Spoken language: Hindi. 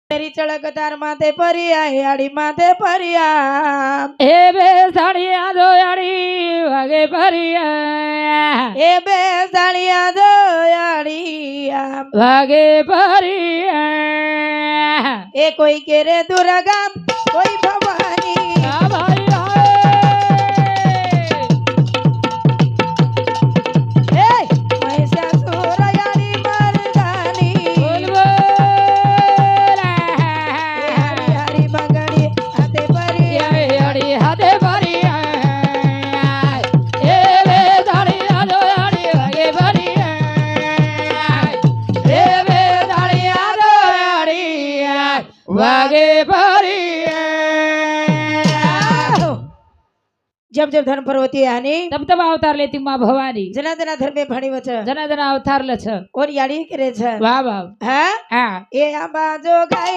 तेरी चढ़क तार माथे परिया याड़ी माथे परिया ए बे साड़िया दो याड़ी वागे परिया ए बे साड़िया दो याड़िया वागे परिया ए कोई के रे दुर्गा कोई भवानी भाई ए महिषासुर याड़ी मर्दानी बोल बोल ए हरी हरी बगड़ी हाथे परिया याड़ी हाथे परिया ए बे साड़िया दो याड़ी वागे परिया ए बे साड़िया दो याड़ी वागे परिया जब जब धर्म पर्वती आनी तब तब अवतार लेती माँ भवानी जना जना धर्मे भणी वच जना जना अवतार ल छ और याड़ी करे छ वाह वाह हाँ हाँ ए आंबा जो गाय